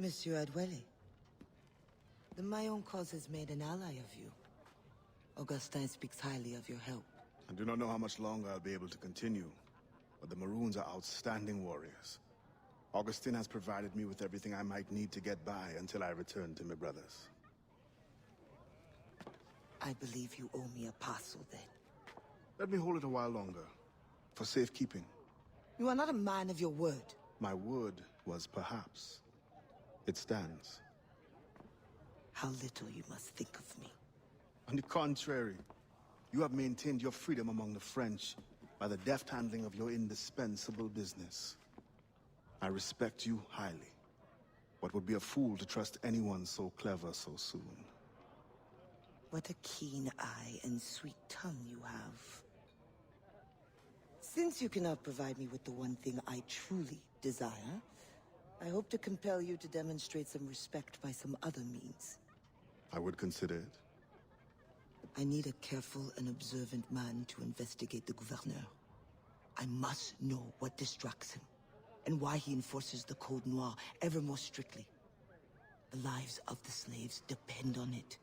Monsieur Adwele, the Mayon cause has made an ally of you. Augustin speaks highly of your help. I do not know how much longer I'll be able to continue, but the Maroons are outstanding warriors. Augustin has provided me with everything I might need to get by until I return to my brothers. I believe you owe me a parcel then. Let me hold it a while longer, for safekeeping. You are not a man of your word. My word was perhaps. It stands. How little you must think of me. On the contrary, you have maintained your freedom among the French by the deft handling of your indispensable business. I respect you highly, but would be a fool to trust anyone so clever so soon. What a keen eye and sweet tongue you have. Since you cannot provide me with the one thing I truly desire, I hope to compel you to demonstrate some respect by some other means. I would consider it. I need a careful and observant man to investigate the Gouverneur. I must know what distracts him, and why he enforces the Code Noir ever more strictly. The lives of the slaves depend on it.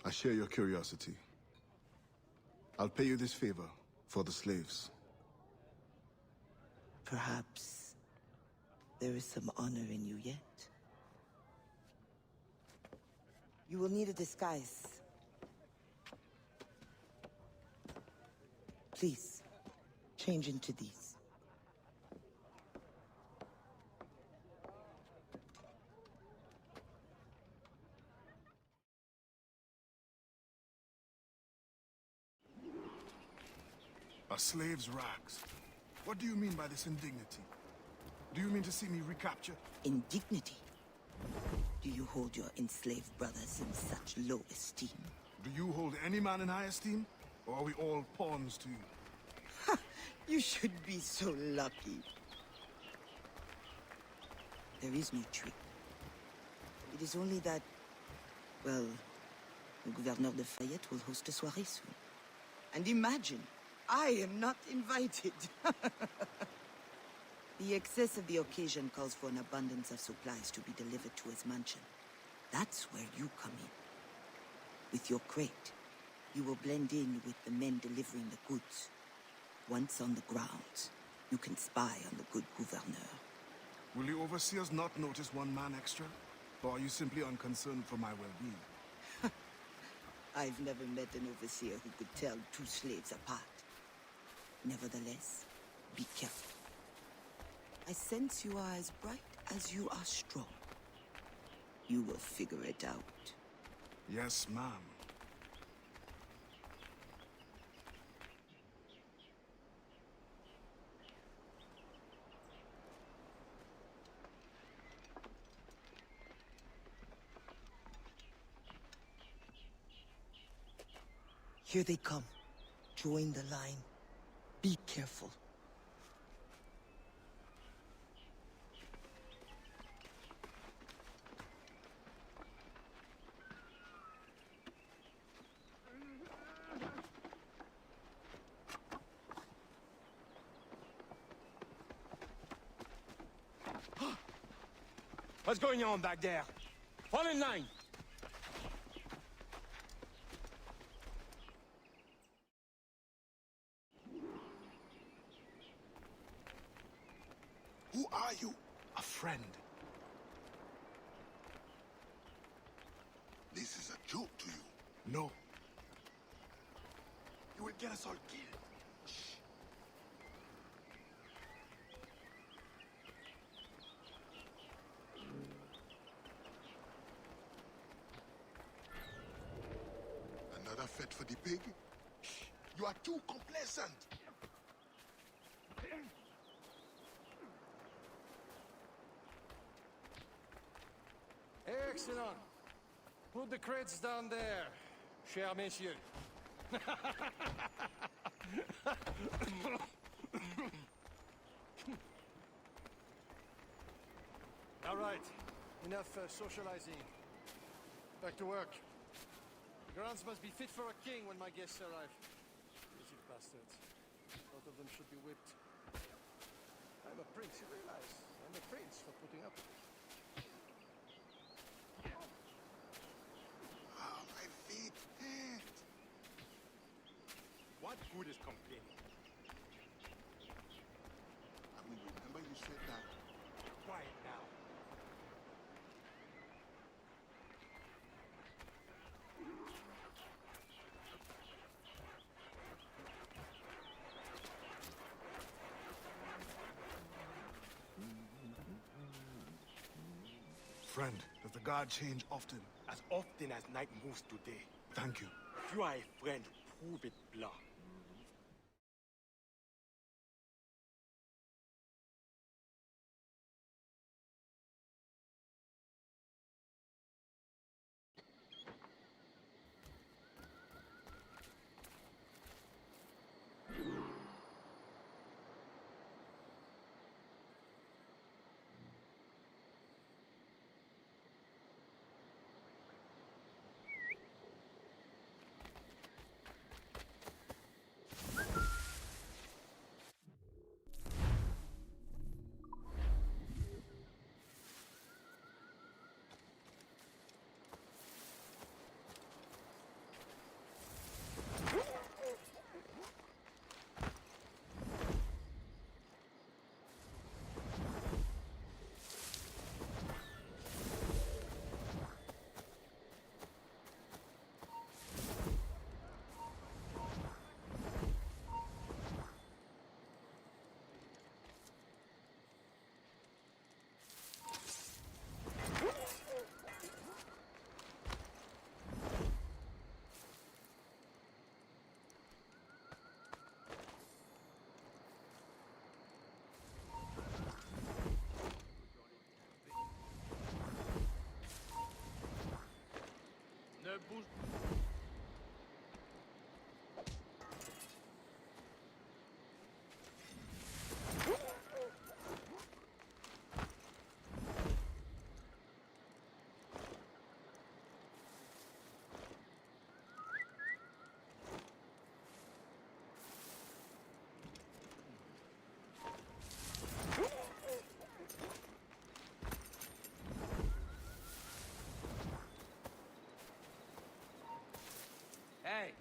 I share your curiosity. I'll pay you this favor for the slaves. Perhaps there is some honor in you yet. You will need a disguise. Please, change into these. A slave's rags. What do you mean by this indignity? Do you mean to see me recaptured? Indignity? Do you hold your enslaved brothers in such low esteem? Do you hold any man in high esteem? Or are we all pawns to you? Ha! You should be so lucky. There is no trick. It is only that, well, the Gouverneur de Fayette will host a soirée soon. And imagine, I am not invited. The excess of the occasion calls for an abundance of supplies to be delivered to his mansion. That's where you come in. With your crate, you will blend in with the men delivering the goods. Once on the grounds, you can spy on the good Gouverneur. Will the overseers not notice one man extra? Or are you simply unconcerned for my well-being? I've never met an overseer who could tell two slaves apart. Nevertheless, be careful. I sense you are as bright as you are strong. You will figure it out. Yes, ma'am. Here they come. Join the line. Be careful. What's going on back there? Fall in line! Who are you? A friend. This is a joke to you. No. You will get us all killed. Shh. Another fete for the pig? Shh. You are too complacent. Excellent. Put the crates down there, cher messieurs. All right, enough socializing. Back to work. The grounds must be fit for a king when my guests arrive. Lazy bastards. Both of them should be whipped. I'm a prince, you realize? I'm a prince for putting up with it. good as complaining. I will remember you said that. Quiet now. Friend, does the guard change often? As often as night moves today. Thank you. If you are a friend, prove it, Blah. Ne bouge. Hey!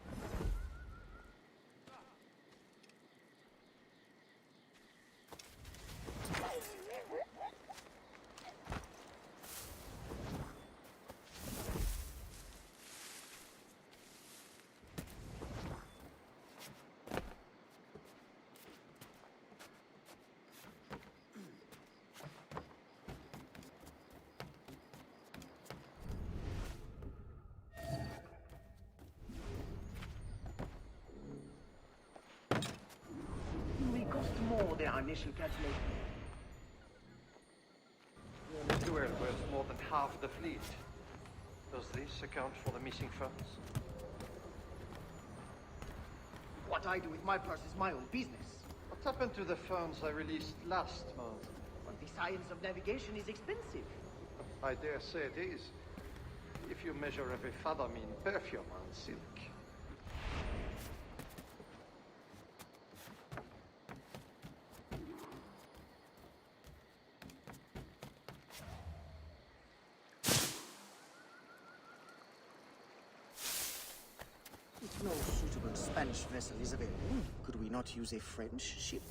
We cost more than our initial calculation. The duel was more than half the fleet. Does this account for the missing funds? What I do with my purse is my own business. What happened to the funds I released last month? But the science of navigation is expensive. I dare say it is. If you measure every fathom in perfume and silk. If no suitable Spanish vessel is available, could we not use a French ship?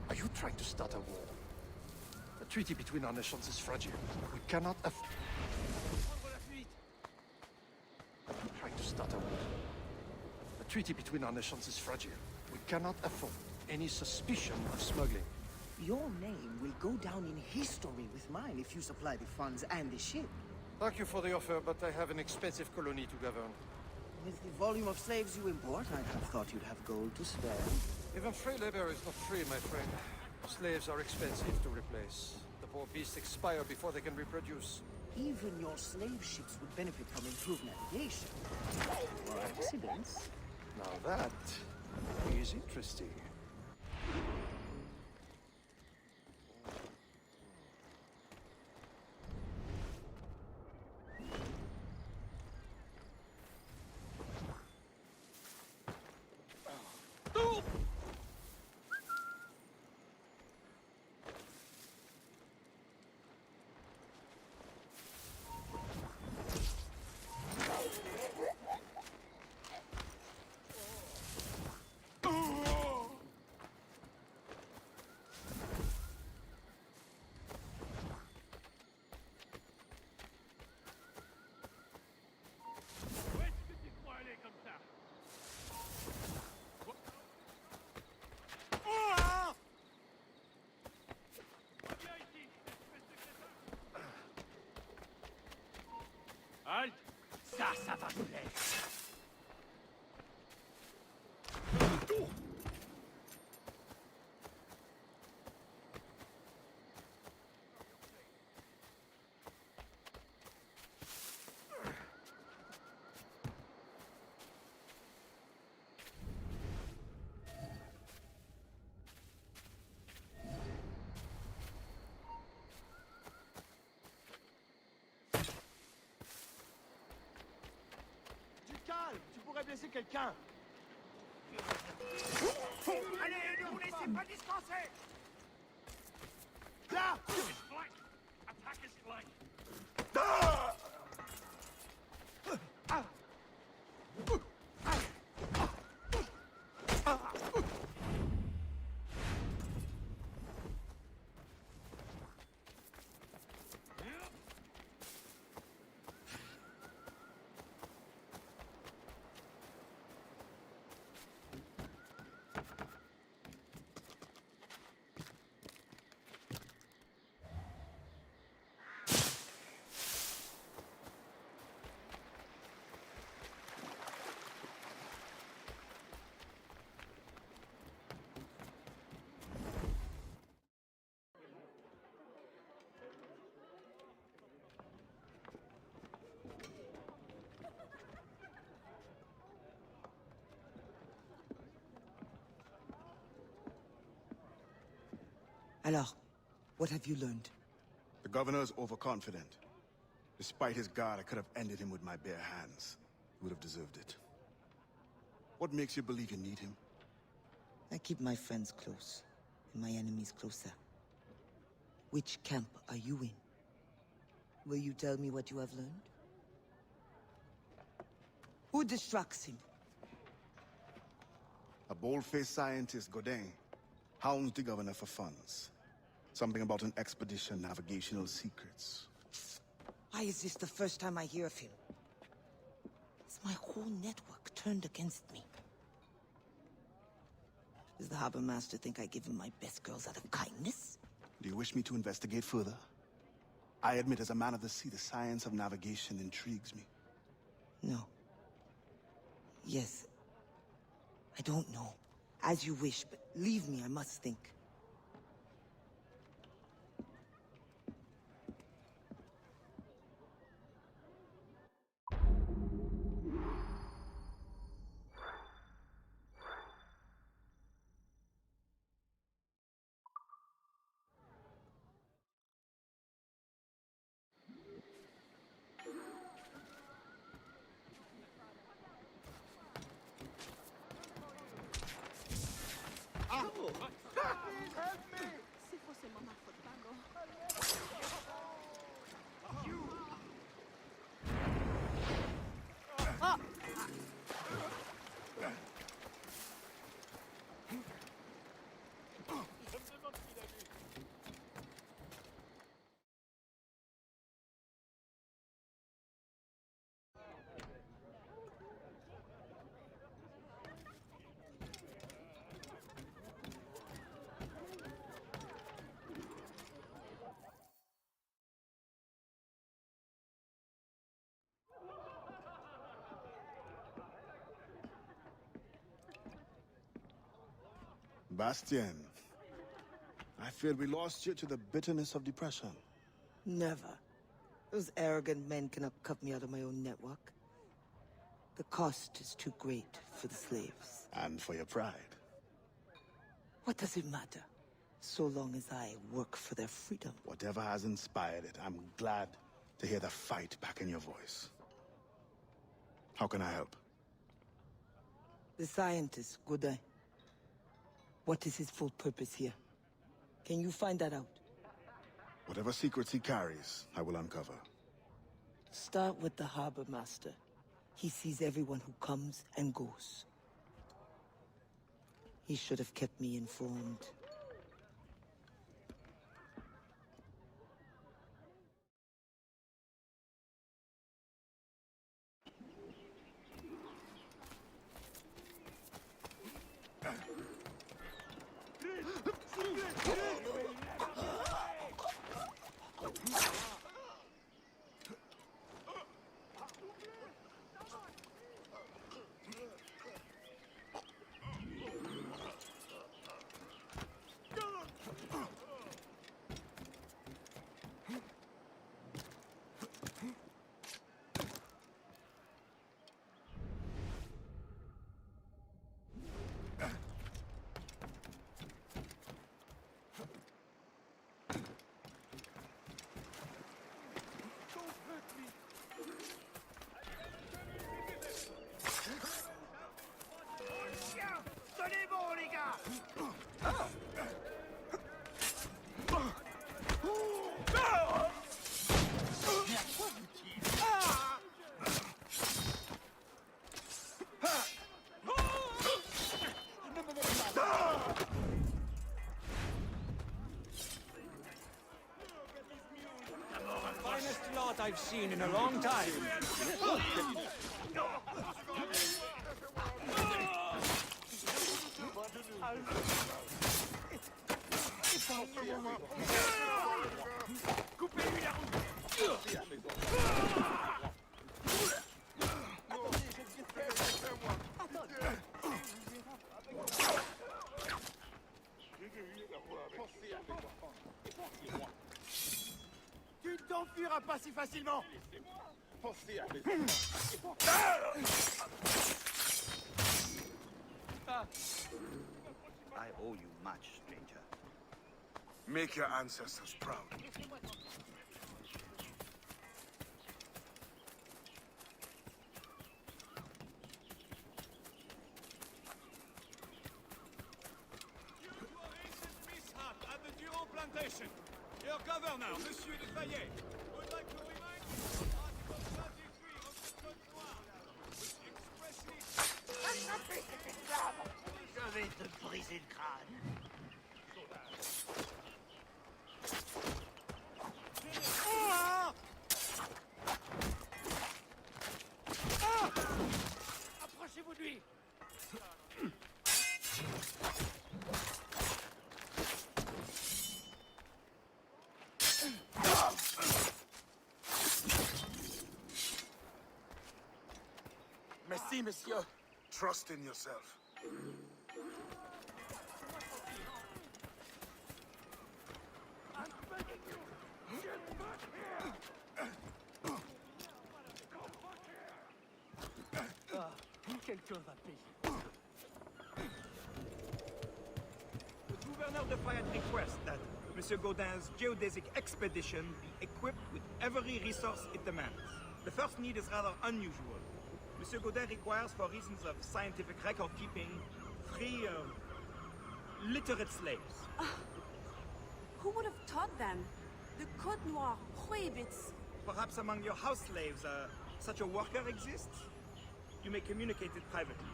Are you trying to start a war? The treaty between our nations is fragile. We cannot afford... Are you trying to start a war? The treaty between our nations is fragile. We cannot afford any suspicion of smuggling. Your name will go down in history with mine if you supply the funds and the ship. Thank you for the offer, but I have an expensive colony to govern. With the volume of slaves you import, I'd have thought you'd have gold to spare. Even free labor is not free, my friend. Slaves are expensive to replace. The poor beasts expire before they can reproduce. Even your slave ships would benefit from improved navigation. Or accidents. Now that is interesting. Halt! Ça va vous plaire. Du calme, tu pourrais blesser quelqu'un. Allez, ne vous laissez pas dispenser! Là! Flank! Attack his flank! Alors, what have you learned? The governor is overconfident. Despite his guard, I could have ended him with my bare hands. He would have deserved it. What makes you believe you need him? I keep my friends close, and my enemies closer. Which camp are you in? Will you tell me what you have learned? Who distracts him? A bold-faced scientist, Godin, hounds the governor for funds. Something about an expedition, navigational secrets. Why is this the first time I hear of him? Is my whole network turned against me? Does the harbor master think I give him my best girls out of kindness? Do you wish me to investigate further? I admit, as a man of the sea, the science of navigation intrigues me. No. Yes. I don't know. As you wish, but leave me, I must think. C'est forcément ma faute, pardon. Bastien, I feared we lost you to the bitterness of depression. Never. Those arrogant men cannot cut me out of my own network. The cost is too great for the slaves. And for your pride. What does it matter? So long as I work for their freedom. Whatever has inspired it, I'm glad to hear the fight back in your voice. How can I help? The scientist, Godin. What is his full purpose here? Can you find that out? Whatever secrets he carries, I will uncover. Start with the harbor master. He sees everyone who comes and goes. He should have kept me informed. best I've seen in a long time. Coupez-lui la route. Tu ne t'enfuiras pas si facilement. I owe you much, stranger. Make your ancestors proud. At the Durand plantation. Your governor, Monsieur de Fayet, would like to remind you of Article 33 of the Code Noir, which expressly... Je vais te briser le crâne. Approchez-vous de lui. Merci, monsieur. Trust in yourself. Quelqu'un va payer. The Governor de Fayette requests that Monsieur Gaudin's geodesic expedition be equipped with every resource it demands. The first need is rather unusual. Monsieur Gaudin requires, for reasons of scientific record-keeping, free, literate slaves. Who would have taught them? The Code Noir prohibits. Perhaps among your house slaves, such a worker exists? You may communicate it privately.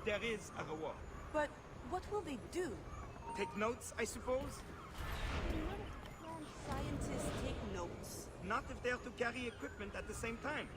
There is a reward. But what will they do? Take notes, I suppose? Can scientists take notes? Not if they are to carry equipment at the same time.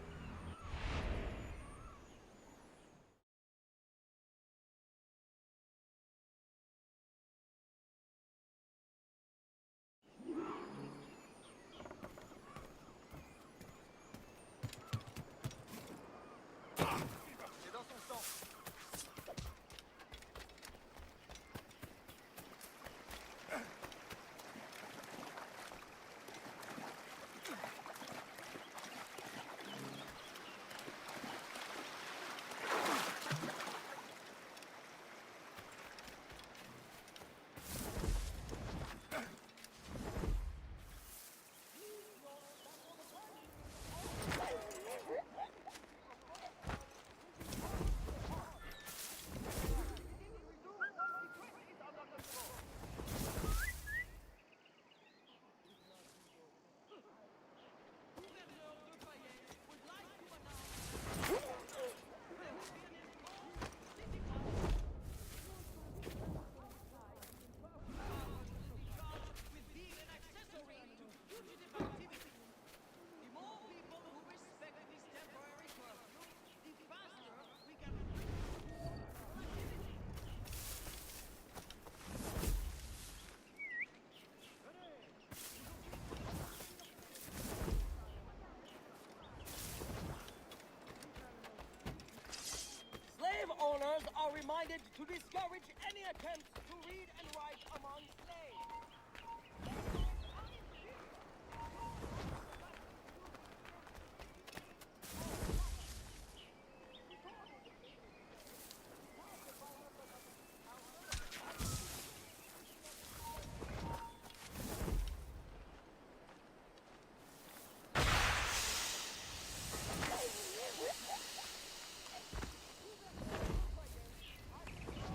Owners are reminded to discourage any attempts to read and write among slaves.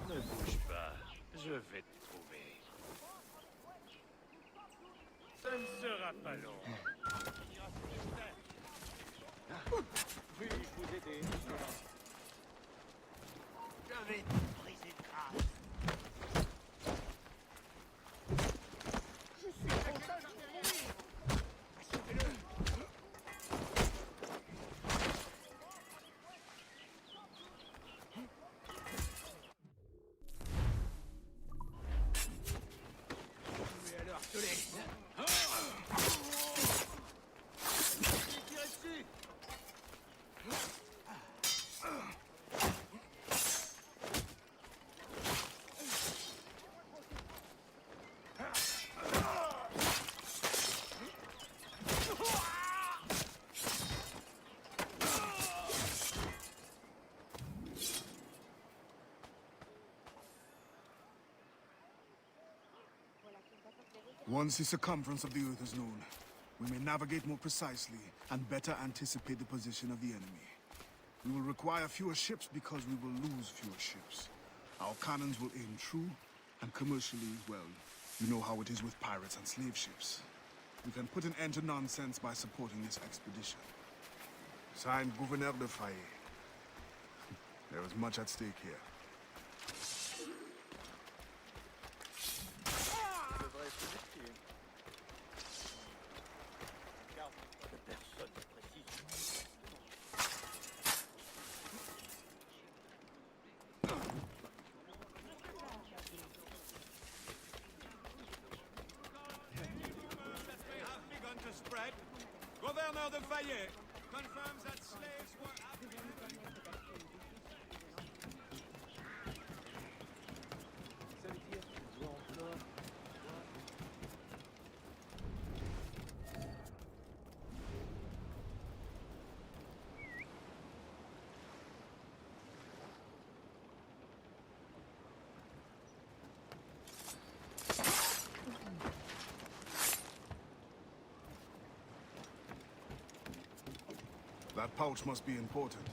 Ne bouge pas, je vais te trouver. Ça ne sera pas long. Puis-je vous aider? Je vais te briser le crâne. Je suis content de mourir. Achevez-le. Once the circumference of the Earth is known, we may navigate more precisely and better anticipate the position of the enemy. We will require fewer ships because we will lose fewer ships. Our cannons will aim true, and commercially, well, you know how it is with pirates and slave ships. We can put an end to nonsense by supporting this expedition. Signed, Gouverneur de Fayet. There is much at stake here. Spread. Gouverneur de Fayet confirms that slaves were That pouch must be important.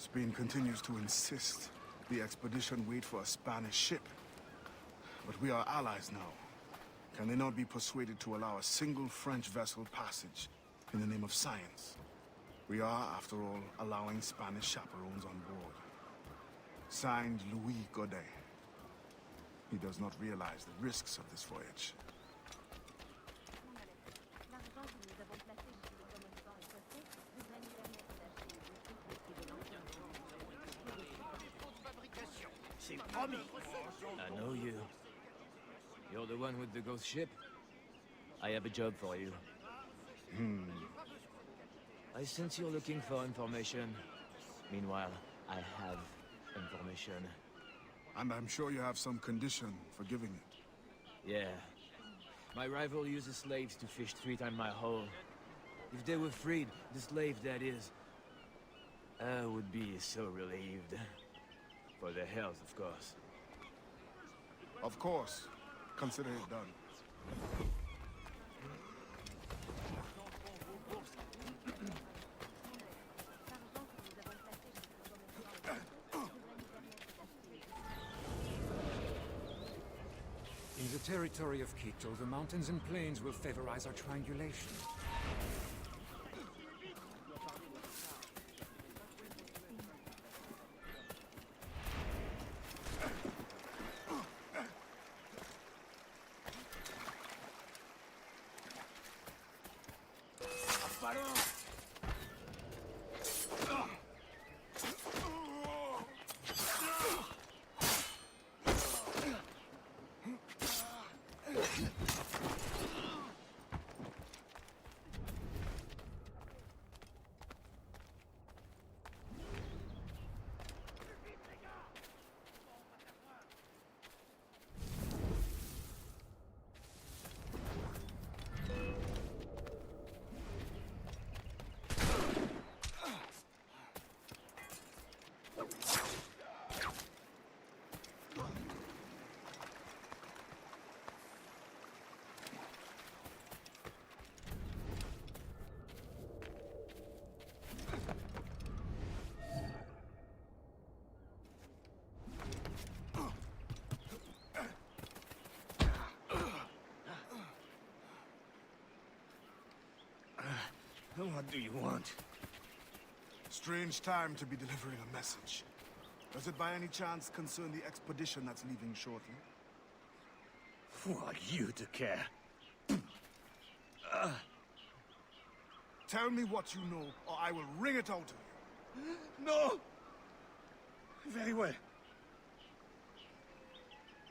Spain continues to insist the expedition wait for a Spanish ship. But we are allies now. Can they not be persuaded to allow a single French vessel passage in the name of science? We are, after all, allowing Spanish chaperones on board. Signed, Louis Godet. He does not realize the risks of this voyage. I know you. You're the one with the ghost ship? I have a job for you. I sense you're looking for information. Meanwhile, I have information. And I'm sure you have some condition for giving it. Yeah. My rival uses slaves to fish 3 times my haul. If they were freed, the slave that is, I would be so relieved. For their health, of course. Of course. Consider it done. In the territory of Quito, the mountains and plains will favorize our triangulation. What do you want? Strange time to be delivering a message. Does it by any chance concern the expedition that's leaving shortly? Who are you to care? Tell me what you know, or I will wring it out of you. No! Very well.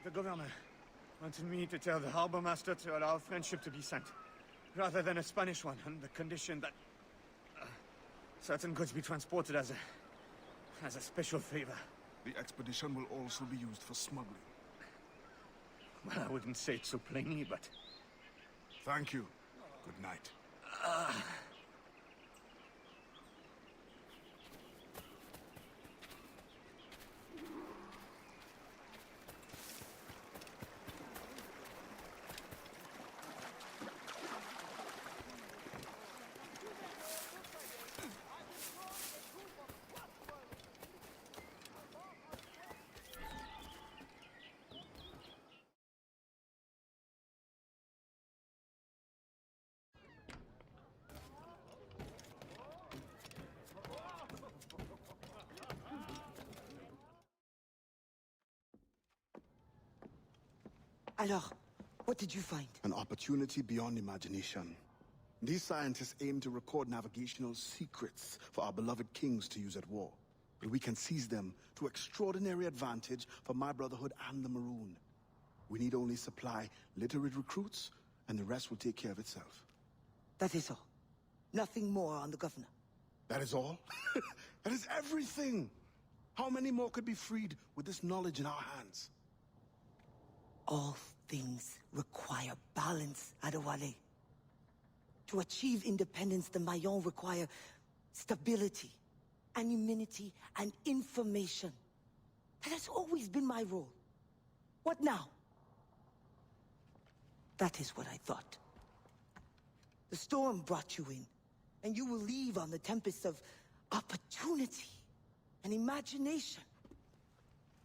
The governor wanted me to tell the harbor master to allow a French ship to be sent, rather than a Spanish one, on the condition that certain goods be transported as a special favor. The expedition will also be used for smuggling. Well, I wouldn't say it so plainly, but... Thank you. Good night. Alors, what did you find? An opportunity beyond imagination. These scientists aim to record navigational secrets for our beloved kings to use at war. But we can seize them to extraordinary advantage for my Brotherhood and the Maroon. We need only supply literate recruits, and the rest will take care of itself. That is all. Nothing more on the governor. That is all? That is everything! How many more could be freed with this knowledge in our hands? All things require balance, Adewale. To achieve independence, the Mayans require stability, anonymity, and information. That has always been my role. What now? That is what I thought. The storm brought you in, and you will leave on the tempest of opportunity and imagination.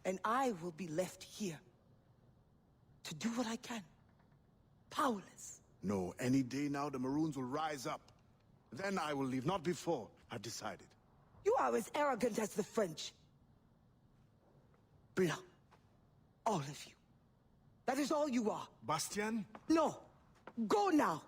And I will be left here to do what I can. Powerless. No, any day now the Maroons will rise up. Then I will leave, not before. I've decided. You are as arrogant as the French. Blanc. All of you. That is all you are. Bastien? No. Go now.